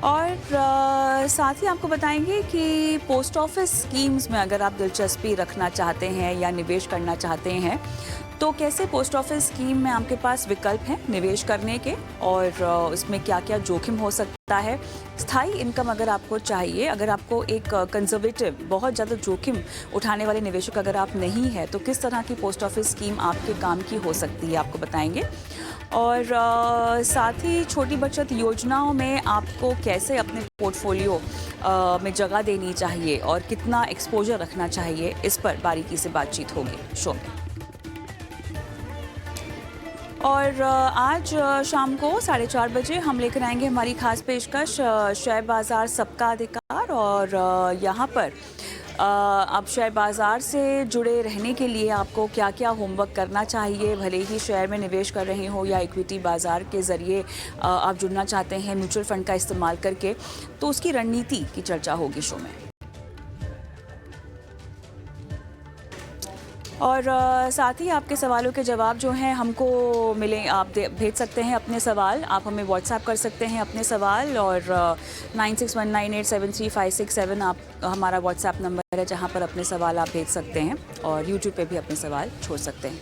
और साथ ही आपको बताएंगे कि पोस्ट ऑफिस स्कीम्स में अगर आप दिलचस्पी रखना चाहते हैं या निवेश करना चाहते हैं तो कैसे पोस्ट ऑफिस स्कीम में आपके पास विकल्प हैं निवेश करने के और उसमें क्या क्या जोखिम हो सकता है। स्थायी इनकम अगर आपको चाहिए, अगर आपको एक कंजर्वेटिव बहुत ज़्यादा जोखिम उठाने वाले निवेशक अगर आप नहीं है तो किस तरह की पोस्ट ऑफिस स्कीम आपके काम की हो सकती है आपको बताएंगे। और साथ ही छोटी बचत योजनाओं में आपको कैसे अपने पोर्टफोलियो में जगह देनी चाहिए और कितना एक्सपोजर रखना चाहिए, इस पर बारीकी से बातचीत होगी शो में। और आज शाम को 4:30 बजे हम लेकर आएंगे हमारी खास पेशकश शेयर बाज़ार सबका अधिकार। और यहाँ पर अब शेयर बाज़ार से जुड़े रहने के लिए आपको क्या क्या होमवर्क करना चाहिए, भले ही शेयर में निवेश कर रहे हो या इक्विटी बाज़ार के ज़रिए आप जुड़ना चाहते हैं म्यूचुअल फंड का इस्तेमाल करके, तो उसकी रणनीति की चर्चा होगी शो में। और साथ ही आपके सवालों के जवाब जो हैं हमको मिले, आप भेज सकते हैं अपने सवाल, आप हमें व्हाट्सएप कर सकते हैं अपने सवाल। और 9619873567 आप हमारा व्हाट्सएप नंबर है जहां पर अपने सवाल आप भेज सकते हैं और यूट्यूब पे भी अपने सवाल छोड़ सकते हैं।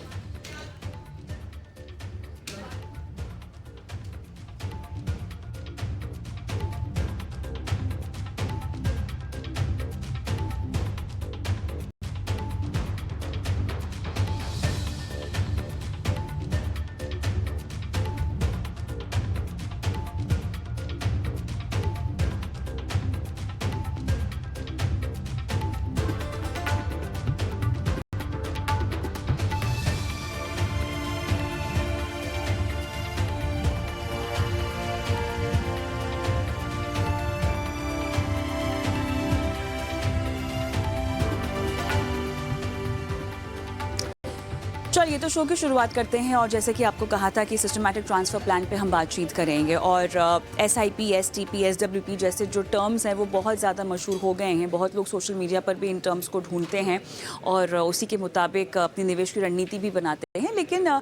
चलिए तो शो की शुरुआत करते हैं। और जैसे कि आपको कहा था कि सिस्टमैटिक ट्रांसफ़र प्लान पे हम बातचीत करेंगे। और SIP, STP, SWP जैसे जो टर्म्स हैं वो बहुत ज़्यादा मशहूर हो गए हैं, बहुत लोग सोशल मीडिया पर भी इन टर्म्स को ढूंढते हैं और उसी के मुताबिक अपनी निवेश की रणनीति भी बनाते हैं। लेकिन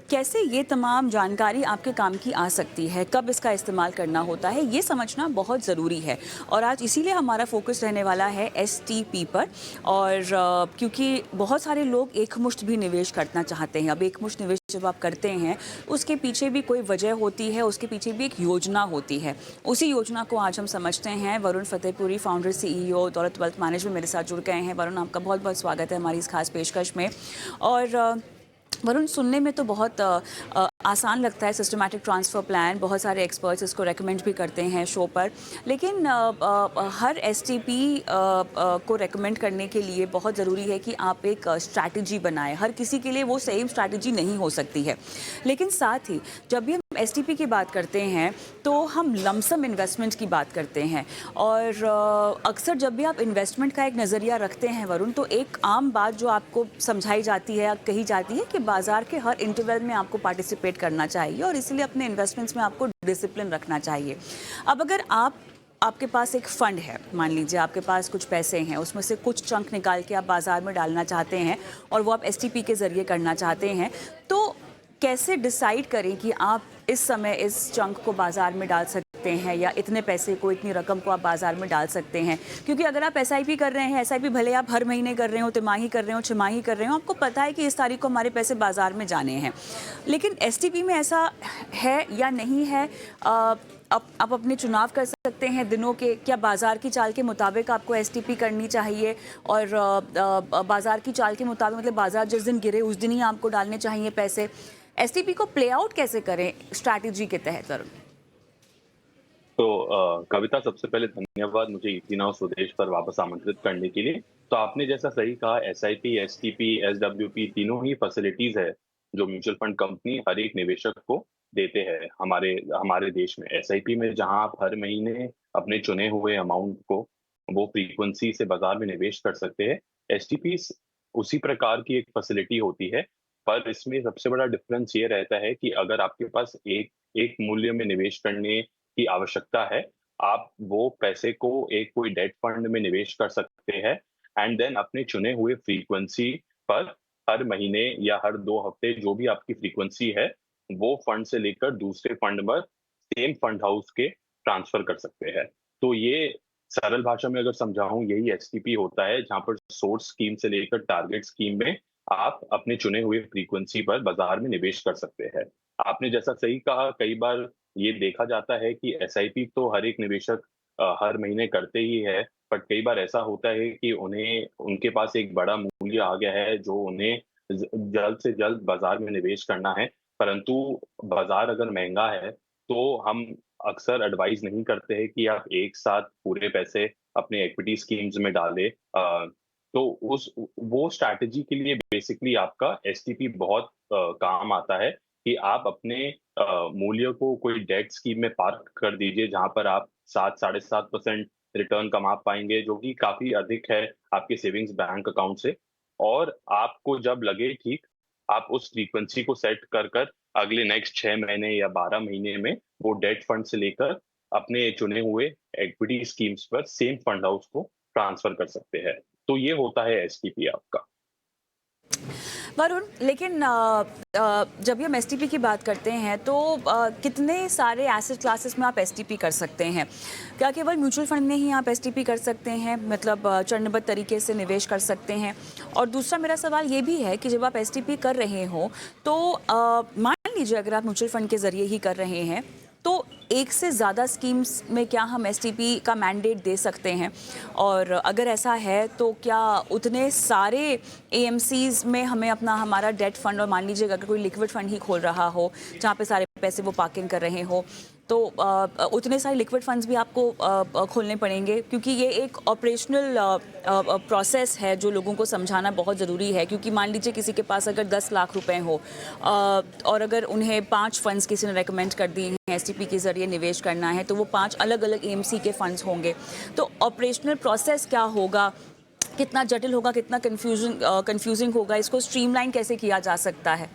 कैसे ये तमाम जानकारी आपके काम की आ सकती है, कब इसका इस्तेमाल करना होता है, ये समझना बहुत ज़रूरी है। और आज इसीलिए हमारा फोकस रहने वाला है STP पर। और क्योंकि बहुत सारे लोग एकमुश्त भी निवेश करना चाहते हैं। अब एकमुश्त निवेश जब आप करते हैं उसके पीछे भी कोई वजह होती है, उसके पीछे भी एक योजना होती है। उसी योजना को आज हम समझते हैं। वरुण फतेहपुरी, फाउंडर CEO दौलत वेल्थ मैनेजमेंट, मेरे साथ जुड़ गए हैं। वरुण, आपका बहुत बहुत स्वागत है हमारी इस खास पेशकश में। और वरुण, सुनने में तो बहुत आसान लगता है सिस्टमैटिक ट्रांसफ़र प्लान, बहुत सारे एक्सपर्ट्स इसको रेकमेंड भी करते हैं शो पर। लेकिन हर STP को रेकमेंड करने के लिए बहुत ज़रूरी है कि आप एक स्ट्रैटेजी बनाएं। हर किसी के लिए वो सेम स्ट्रैटेजी नहीं हो सकती है। लेकिन साथ ही जब भी हम STP की बात करते हैं तो हम लमसम इन्वेस्टमेंट की बात करते हैं। और अक्सर जब भी आप इन्वेस्टमेंट का एक नज़रिया रखते हैं वरुण, तो एक आम बात जो आपको समझाई जाती है या कही जाती है कि बाज़ार के हर इंटरवल में आपको पार्टिसिपेट करना चाहिए और इसलिए अपने इन्वेस्टमेंट्स में आपको डिसिप्लिन रखना चाहिए। अब अगर आपके पास एक फ़ंड है, मान लीजिए आपके पास कुछ पैसे हैं, उसमें से कुछ चंक निकाल के आप बाज़ार में डालना चाहते हैं और वो आप STP के ज़रिए करना चाहते हैं, तो कैसे डिसाइड करें कि आप इस समय इस चंक को बाज़ार में डाल सकते हैं या इतने पैसे को, इतनी रकम को आप बाज़ार में डाल सकते हैं। क्योंकि अगर आप SIP कर रहे हैं, SIP भले आप हर महीने कर रहे हो, तिमाही कर रहे हो, छमाही कर रहे हो, आपको पता है कि इस तारीख को हमारे पैसे बाज़ार में जाने हैं। लेकिन STP में ऐसा है या नहीं है? आप अपने चुनाव कर सकते हैं दिनों के, क्या बाज़ार की चाल के मुताबिक आपको STP करनी चाहिए और बाज़ार की चाल के मुताबिक, मतलब बाज़ार जिस दिन गिरे उस दिन ही आपको डालने चाहिए पैसे? STP को प्ले आउट कैसे करें स्ट्रैटेजी के तहत वरुण? तो कविता, सबसे पहले धन्यवाद मुझे इक्विटी नाउ स्वदेश पर वापस आमंत्रित करने के लिए। तो आपने जैसा सही कहा, SIP, STP, SWP तीनों ही फैसिलिटीज है जो म्यूचुअल फंड कंपनी हर एक निवेशक को देते हैं हमारे हमारे देश में। SIP में जहां आप हर महीने अपने चुने हुए अमाउंट को वो फ्रीक्वेंसी से बाजार में निवेश कर सकते हैं। STP उसी प्रकार की एक फैसिलिटी होती है, पर इसमें सबसे बड़ा डिफरेंस ये रहता है कि अगर आपके पास एक एक मूल्य में निवेश करने की आवश्यकता है, आप वो पैसे को एक कोई डेट फंड में निवेश कर सकते हैं एंड देन अपने चुने हुए फ्रीक्वेंसी पर हर महीने या हर 2 हफ्ते जो भी आपकी फ्रीक्वेंसी है, वो फंड से लेकर दूसरे फंड में सेम फंड हाउस के ट्रांसफर कर सकते हैं। तो ये सरल भाषा में अगर समझाऊं, यही एसटीपी होता है, जहां पर सोर्स स्कीम से लेकर टारगेट स्कीम में आप अपने चुने हुए फ्रीक्वेंसी पर बाजार में निवेश कर सकते हैं। आपने जैसा सही कहा, कई बार ये देखा जाता है कि एसआईपी तो हर एक निवेशक हर महीने करते ही है, बट कई बार ऐसा होता है कि उन्हें उनके पास एक बड़ा मूल्य आ गया है जो उन्हें जल्द से जल्द बाजार में निवेश करना है, परंतु बाजार अगर महंगा है तो हम अक्सर एडवाइस नहीं करते हैं कि आप एक साथ पूरे पैसे अपने इक्विटी स्कीम्स में डालें। तो उस वो स्ट्रैटेजी के लिए बेसिकली आपका एसटीपी बहुत काम आता है कि आप अपने मूल्य को कोई डेट स्कीम में पार्क कर दीजिए, जहां पर आप 7 साढ़े 7% रिटर्न कमा पाएंगे, जो कि काफी अधिक है आपके सेविंग्स बैंक अकाउंट से। और आपको जब लगे ठीक, आप उस फ्रीक्वेंसी को सेट कर कर अगले नेक्स्ट 6 महीने या 12 महीने में वो डेट फंड से लेकर अपने चुने हुए इक्विटी स्कीम्स पर सेम फंड हाउस को ट्रांसफर कर सकते हैं। तो ये होता है एसटीपी आपका। वरुण, लेकिन जब हम एसटीपी की बात करते हैं तो कितने सारे एसेट क्लासेस में आप एसटीपी कर सकते हैं? क्या केवल म्यूचुअल फंड में ही आप एसटीपी कर सकते हैं, मतलब चरणबद्ध तरीके से निवेश कर सकते हैं? और दूसरा मेरा सवाल ये भी है कि जब आप एसटीपी कर रहे हो तो मान लीजिए अगर आप म्यूचुअल फंड के जरिए ही कर रहे हैं तो एक से ज़्यादा स्कीम्स में क्या हम एसटीपी का मैंडेट दे सकते हैं? और अगर ऐसा है तो क्या उतने सारे एएमसीज में हमें अपना हमारा डेट फंड, और मान लीजिए अगर कोई लिक्विड फंड ही खोल रहा हो जहाँ पे सारे पैसे वो पार्किंग कर रहे हो, तो उतने सारे लिक्विड फंड्स भी आपको खोलने पड़ेंगे? क्योंकि ये एक ऑपरेशनल प्रोसेस है जो लोगों को समझाना बहुत ज़रूरी है। क्योंकि मान लीजिए किसी के पास अगर 10 लाख रुपए हो और अगर उन्हें 5 फंड्स किसी ने रेकमेंड कर दिए हैं एसटीपी के ज़रिए निवेश करना है, तो वो 5 अलग अलग एएमसी के फंड्स होंगे। तो ऑपरेशनल प्रोसेस क्या होगा, कितना जटिल होगा, कितना कंफ्यूजिंग होगा, इसको स्ट्रीमलाइन कैसे किया जा सकता है?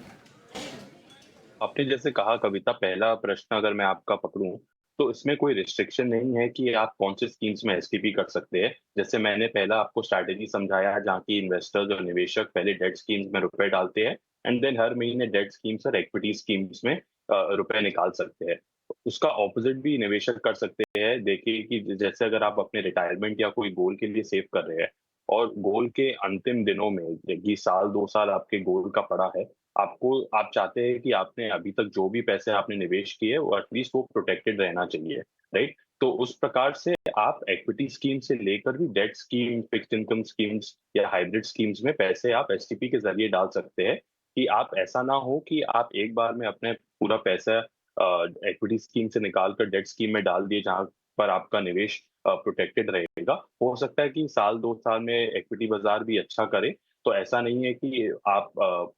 आपने जैसे कहा कविता, पहला प्रश्न अगर मैं आपका पकड़ूं, तो इसमें कोई रिस्ट्रिक्शन नहीं है कि आप कौन से स्कीम्स में एसटीपी कर सकते हैं। जैसे मैंने पहला आपको स्ट्रैटेजी समझाया है, जहाँ की इन्वेस्टर्स और निवेशक पहले डेट स्कीम्स में रुपए डालते हैं एंड देन हर महीने डेट स्कीम्स और इक्विटी स्कीम्स में रुपए निकाल सकते हैं। उसका ऑपोजिट भी निवेशक कर सकते हैं। देखिए कि जैसे अगर आप अपने रिटायरमेंट या कोई गोल के लिए सेव कर रहे हैं और गोल के अंतिम दिनों में, ये साल 2 साल आपके गोल का पड़ा है, आप चाहते हैं कि आपने अभी तक जो भी पैसे आपने निवेश किए वो एटलीस्ट वो प्रोटेक्टेड रहना चाहिए, राइट? तो उस प्रकार से आप इक्विटी स्कीम से लेकर भी debt scheme, fixed income schemes या हाइब्रिड स्कीम्स में पैसे आप एसटीपी के जरिए डाल सकते हैं, कि आप ऐसा ना हो कि आप एक बार में अपने पूरा पैसा इक्विटी स्कीम से निकाल कर डेट स्कीम में डाल दिए, जहां पर आपका निवेश प्रोटेक्टेड रहेगा। हो सकता है कि साल 2 साल में इक्विटी बाजार भी अच्छा करे, तो ऐसा नहीं है कि आप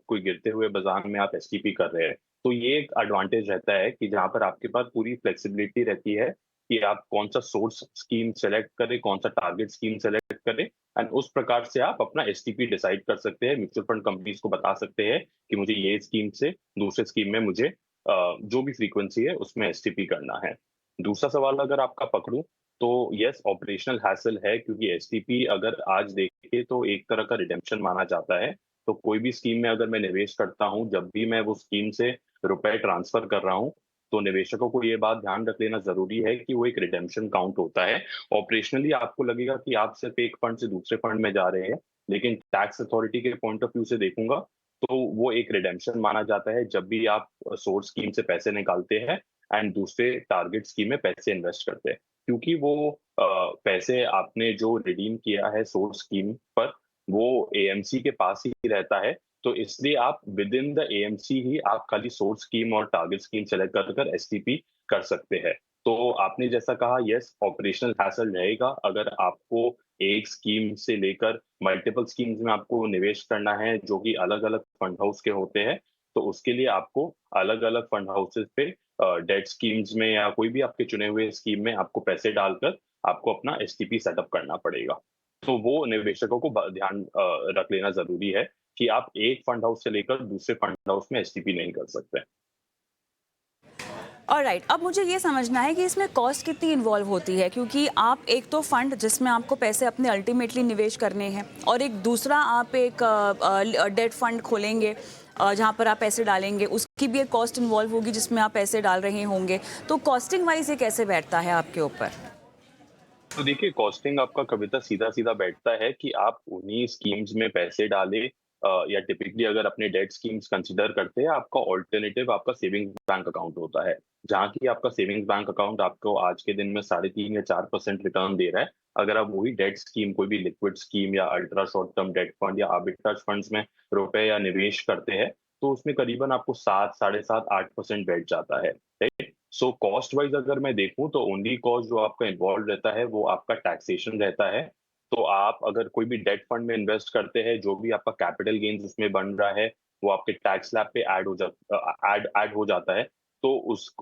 कोई गिरते हुए बाजार में आप एसटीपी कर रहे हैं। तो ये एक एडवांटेज रहता है कि जहां पर आपके पास पूरी फ्लेक्सिबिलिटी रहती है कि आप कौन सा सोर्स स्कीम सेलेक्ट करें, कौन सा टारगेट स्कीम सेलेक्ट करें, एंड उस प्रकार से आप अपना एसटीपी डिसाइड कर सकते हैं। म्यूचुअल फंड कंपनीज को बता सकते हैं कि मुझे ये स्कीम से दूसरे स्कीम में मुझे जो भी फ्रीक्वेंसी है उसमें एसटीपी करना है। दूसरा सवाल अगर आपका पकड़ूं, तो यस, ऑपरेशनल हैसल है, क्योंकि एसटीपी अगर आज देखें तो एक तरह का रिडेम्पशन माना जाता है। तो कोई भी स्कीम में अगर मैं निवेश करता हूं, जब भी मैं वो स्कीम से रुपए ट्रांसफर कर रहा हूं, तो निवेशकों को ये बात ध्यान रख लेना जरूरी है कि वो एक रिडेम्पशन काउंट होता है। ऑपरेशनली आपको लगेगा कि आप सिर्फ एक फंड से दूसरे फंड में जा रहे हैं, लेकिन टैक्स अथॉरिटी के पॉइंट ऑफ व्यू से देखूंगा तो वो एक रिडेम्पशन माना जाता है जब भी आप सोर्स स्कीम से पैसे निकालते हैं एंड दूसरे टारगेट स्कीम में पैसे इन्वेस्ट करते हैं। क्योंकि वो पैसे आपने जो रिडीम किया है सोर्स स्कीम पर, वो एएमसी के पास ही रहता है। तो इसलिए आप विद इन द एएमसी ही आप खाली सोर्स स्कीम और टारगेट स्कीम सेलेक्ट कर एसटीपी कर सकते हैं। तो आपने जैसा कहा, यस, ऑपरेशनल हैसल रहेगा अगर आपको एक स्कीम से लेकर मल्टीपल स्कीम्स में आपको निवेश करना है, जो कि अलग अलग फंड हाउस के होते हैं। तो उसके लिए आपको अलग अलग फंड हाउसेस पे डेट स्कीम्स में या कोई भी आपके चुने हुए स्कीम में आपको पैसे डालकर आपको अपना एसटीपी सेटअप करना पड़ेगा। तो वो निवेशकों को ध्यान रख लेना जरूरी है कि आप एक फंड हाउस से लेकर दूसरे फंड हाउस में एसटीपी नहीं कर सकते। ऑलराइट, अब मुझे ये समझना है कि इसमें कॉस्ट कितनी इन्वॉल्व होती है, क्योंकि आप एक तो फंड जिसमें आपको पैसे अपने अल्टीमेटली निवेश करने हैं और एक दूसरा आप एक डेट फंड खोलेंगे जहाँ पर आप पैसे डालेंगे उसकी भी एक कॉस्ट इन्वॉल्व होगी जिसमें आप पैसे डाल रहे होंगे, तो कॉस्टिंग वाइज ये कैसे बैठता है आपके ऊपर? तो देखिए, कॉस्टिंग आपका कविता सीधा-सीधा बैठता है कि आप उन्हीं स्कीम्स में पैसे डालें, या टिपिकली अगर अपने डेट स्कीम्स कंसीडर करते हैं, आपका अल्टरनेटिव आपका सेविंग्स बैंक अकाउंट होता है। जहाँ की आपका सेविंग्स बैंक अकाउंट आपको आज के दिन में 3.5 या 4% रिटर्न दे रहा है। अगर आप वही डेट स्कीम, कोई भी लिक्विड स्कीम या ultra short term debt fund या आर्बिट्राज फंड्स में रुपए या निवेश करते हैं, तो उसमें करीबन आपको 7, साढ़े 7, 8% बैठ जाता है, राइट? सो कॉस्ट वाइज अगर मैं देखूं तो ओनली कॉस्ट जो आपका इन्वॉल्व रहता है वो आपका टैक्सेशन रहता है। तो आप अगर कोई भी डेट फंड में इन्वेस्ट करते हैं, जो भी आपका कैपिटल गेन्स उसमें बन रहा है, वो आपके टैक्स स्लैब पे ऐड हो जाता है। तो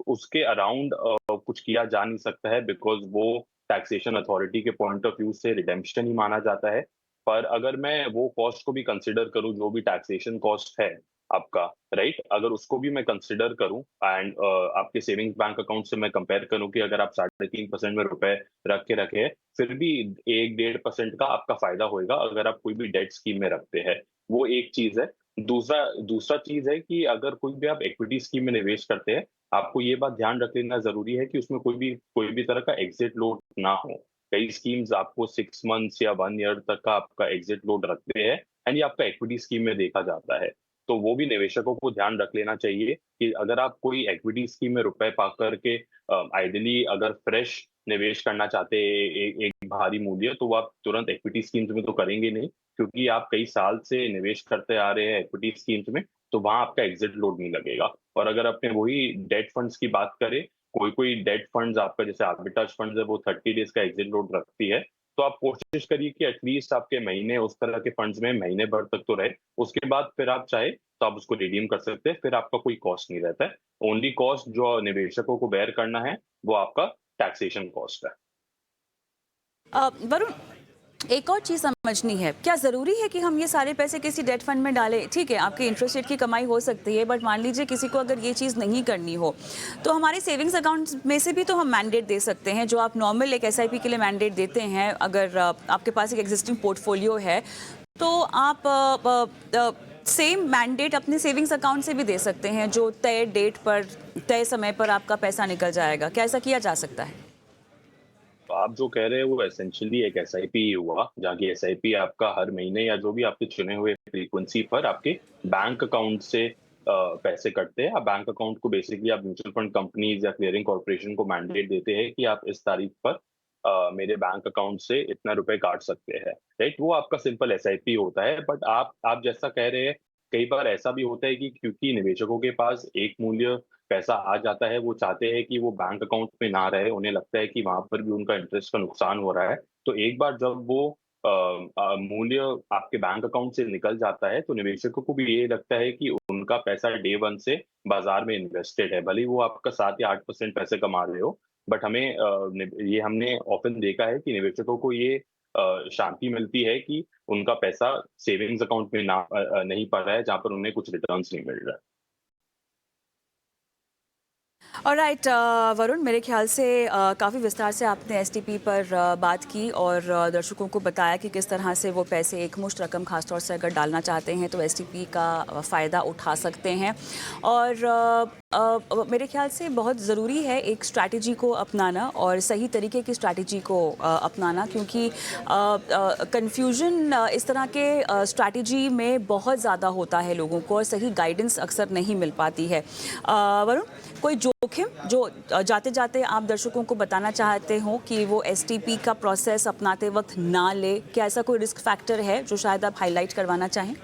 उसके अराउंड कुछ किया जा नहीं सकता है, बिकॉज वो टैक्सेशन अथॉरिटी के पॉइंट ऑफ व्यू से रिडेम्पशन ही माना जाता है। पर अगर मैं वो कॉस्ट को भी कंसिडर करूं, जो भी टैक्सेशन कॉस्ट है आपका, राइट, अगर उसको भी मैं कंसिडर करूं एंड आपके सेविंग्स बैंक अकाउंट से मैं कंपेयर करूं कि अगर आप 3.5% में रुपए रख के रखे, फिर भी 1-1.5% का आपका फायदा होएगा अगर आप कोई भी डेट स्कीम में रखते हैं। वो एक चीज है। दूसरा दूसरा चीज है कि अगर कोई भी आप इक्विटी स्कीम में निवेश करते हैं, आपको ये बात ध्यान रख लेना जरूरी है कि उसमें कोई भी तरह का एग्जिट लोड ना हो। कई स्कीम्स आपको 6 मंथ्स या 1 ईयर तक का आपका एग्जिट लोड रखते हैं, एंड ये आपका इक्विटी स्कीम में देखा जाता है। तो वो भी निवेशकों को ध्यान रख लेना चाहिए कि अगर आप कोई इक्विटी स्कीम में रुपए पा करके आइडियली अगर फ्रेश निवेश करना चाहते हैं एक भारी मूल्य, तो वो आप तुरंत इक्विटी स्कीम्स में तो करेंगे नहीं, क्योंकि आप कई साल से निवेश करते आ रहे हैं इक्विटी स्कीम्स में, तो वहां आपका एग्जिट लोड नहीं लगेगा। और अगर अपने वही डेट फंड्स की बात करें, कोई कोई डेट फंड्स आपका जैसे आर्बिट्राज फंड्स है, वो 30 डेज का एग्जिट लोड रखती है। तो आप कोशिश करिए कि एटलीस्ट आपके महीने उस तरह के फंड्स में महीने भर तक तो रहे। उसके बाद फिर आप चाहे तो आप उसको रिडीम कर सकते हैं, फिर आपका कोई कॉस्ट नहीं रहता है। ओनली कॉस्ट जो निवेशकों को बेयर करना है वो आपका टैक्सेशन कॉस्ट है। वरुण, एक और चीज़ समझनी है, क्या ज़रूरी है कि हम ये सारे पैसे किसी डेट फंड में डालें? ठीक है, आपकी इंटरेस्ट रेट की कमाई हो सकती है, बट मान लीजिए किसी को अगर ये चीज़ नहीं करनी हो, तो हमारे सेविंग्स अकाउंट्स में से भी तो हम मैंडेट दे सकते हैं, जो आप नॉर्मल एक एसआईपी के लिए मैंडेट देते हैं। अगर आपके पास एक एग्जिस्टिंग पोर्टफोलियो है, तो आप सेम मैंडेट अपने सेविंग्स अकाउंट से भी दे सकते हैं, जो तय डेट पर, तय समय पर आपका पैसा निकल जाएगा। क्या ऐसा किया जा सकता है? तो आप जो कह रहे हैं वो एसेंशियली एक एसआईपी ही हुआ, जहाँ की एसआईपी आपका हर महीने या जो भी आपके चुने हुए फ्रीक्वेंसी पर आपके बैंक अकाउंट से पैसे कटते हैं। आप बैंक अकाउंट को बेसिकली आप म्यूचुअल फंड कंपनीज या क्लियरिंग कॉर्पोरेशन को मैंडेट देते हैं कि आप इस तारीख पर मेरे बैंक अकाउंट से इतना रुपए काट सकते हैं, राइट? वो आपका सिंपल एसआईपी होता है। बट आप जैसा कह रहे हैं, कई बार ऐसा भी होता है कि क्योंकि निवेशकों के पास एक मूल्य पैसा आ जाता है, वो चाहते हैं कि वो बैंक अकाउंट में ना रहे, उन्हें लगता है कि वहां पर भी उनका इंटरेस्ट का नुकसान हो रहा है। तो एक बार जब वो मूल्य आपके बैंक अकाउंट से निकल जाता है, तो निवेशकों को भी ये लगता है कि उनका पैसा डे वन से बाजार में इन्वेस्टेड है, भले ही वो आपका 7 या 8% पैसे कमा रहे हो। बट ये हमने ऑफन देखा है कि निवेशकों को ये शांति मिलती है कि उनका पैसा सेविंग्स अकाउंट में नहीं पड़ रहा है, जहां पर उन्हें कुछ रिटर्न्स नहीं मिल रहा है। ऑलराइट वरुण, मेरे ख्याल से काफ़ी विस्तार से आपने एसटीपी पर बात की और दर्शकों को बताया कि किस तरह से वो पैसे एकमुश्त रकम खासतौर से अगर डालना चाहते हैं तो एसटीपी का फ़ायदा उठा सकते हैं। और मेरे ख्याल से बहुत ज़रूरी है एक स्ट्रैटेजी को अपनाना और सही तरीके की स्ट्रैटेजी को अपनाना, क्योंकि कन्फ्यूजन इस तरह के स्ट्रैटेजी में बहुत ज़्यादा होता है लोगों को और सही गाइडेंस अक्सर नहीं मिल पाती है। वरुण, कोई जोखिम जो जाते जाते आप दर्शकों को बताना चाहते हो कि वो एसटीपी का प्रोसेस अपनाते वक्त ना ले? क्या ऐसा कोई रिस्क फैक्टर है जो शायद आप हाईलाइट करवाना चाहें?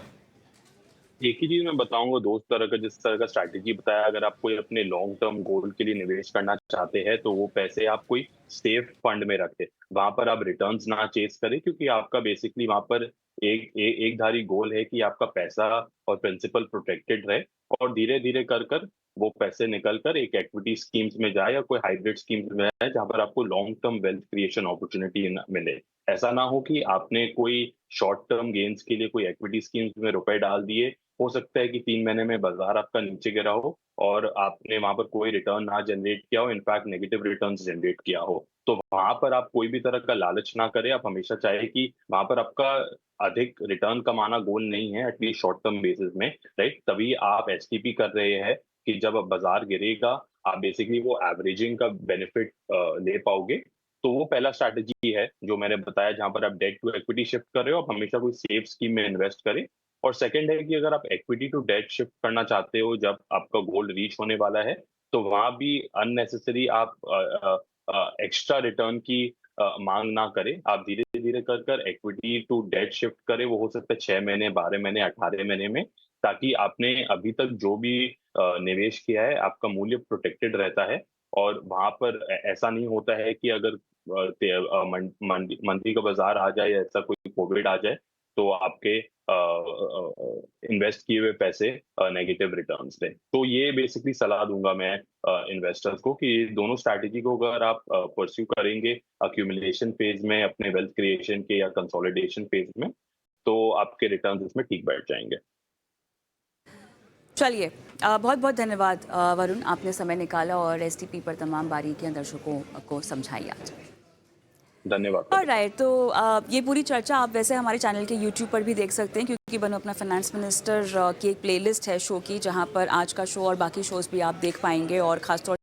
एक ही चीज मैं बताऊंगा, दोस्त तरह का जिस तरह का स्ट्रैटेजी बताया, अगर आप कोई अपने लॉन्ग टर्म गोल के लिए निवेश करना चाहते हैं, तो वो पैसे आप कोई सेफ फंड में रखें। वहां पर आप रिटर्न्स ना चेस करें, क्योंकि आपका बेसिकली वहां पर एक धारी गोल है कि आपका पैसा और प्रिंसिपल प्रोटेक्टेड रहे, और धीरे धीरे कर कर वो पैसे निकल कर एक इक्विटी स्कीम्स में जाए या कोई हाइब्रिड स्कीम्स में जाए, जहां पर आपको long term wealth creation opportunity मिले। ऐसा ना हो कि आपने कोई शॉर्ट टर्म गेन्स के लिए कोई इक्विटी स्कीम्स में रुपए डाल दिए हो सकता है कि 3 महीने में बाजार आपका नीचे गिरा हो और आपने वहां पर कोई रिटर्न ना जनरेट किया हो, इनफैक्ट नेगेटिव रिटर्न्स जनरेट किया हो। तो वहां पर आप कोई भी तरह का लालच ना करें। आप हमेशा चाहे कि वहां पर आपका अधिक रिटर्न कमाना गोल नहीं है, एटलीस्ट शॉर्ट टर्म बेसिस में, राइट? तभी आप एसटीपी कर रहे हैं कि जब अब बाजार गिरेगा, आप बेसिकली वो एवरेजिंग का बेनिफिट ले पाओगे। तो वो पहला स्ट्रैटेजी है जो मैंने बताया, जहां पर आप डेट टू इक्विटी शिफ्ट कर रहे हो। आप हमेशा कोई सेफ स्कीम में इन्वेस्ट करें। और सेकंड है कि अगर आप इक्विटी टू डेट शिफ्ट करना चाहते हो जब आपका गोल रीच होने वाला है, तो वहां भी अननेसेसरी आप एक्स्ट्रा रिटर्न की मांग ना करें। आप धीरे धीरे कर कर इक्विटी टू डेट शिफ्ट करें। वो हो सकता है 6 महीने, 12 महीने, 18 महीने में, ताकि आपने अभी तक जो भी निवेश किया है आपका मूल्य प्रोटेक्टेड रहता है। और वहां पर ऐसा नहीं होता है कि अगर मंदी का बाजार आ जाए या ऐसा कोई कोविड आ जाए तो आपके इन्वेस्ट किए हुए पैसे नेगेटिव रिटर्न्स दें। तो ये बेसिकली सलाह दूंगा मैं इन्वेस्टर्स को कि दोनों स्ट्रैटेजी को अगर आप परस्यू करेंगे अक्यूमुलेशन फेज में, अपने वेल्थ क्रिएशन के, या कंसोलिडेशन फेज में, तो आपके रिटर्न्स इसमें ठीक बैठ जाएंगे। चलिए, बहुत बहुत धन्यवाद वरुण, आपने समय निकाला और एसटीपी पर तमाम बारीकियां दर्शकों को समझाई आज। धन्यवाद। ऑलराइट, तो ये पूरी चर्चा आप वैसे हमारे चैनल के यूट्यूब पर भी देख सकते हैं, क्योंकि बनो अपना फाइनेंस मिनिस्टर की एक प्लेलिस्ट है शो की, जहां पर आज का शो और बाकी शोज भी आप देख पाएंगे। और खासतौर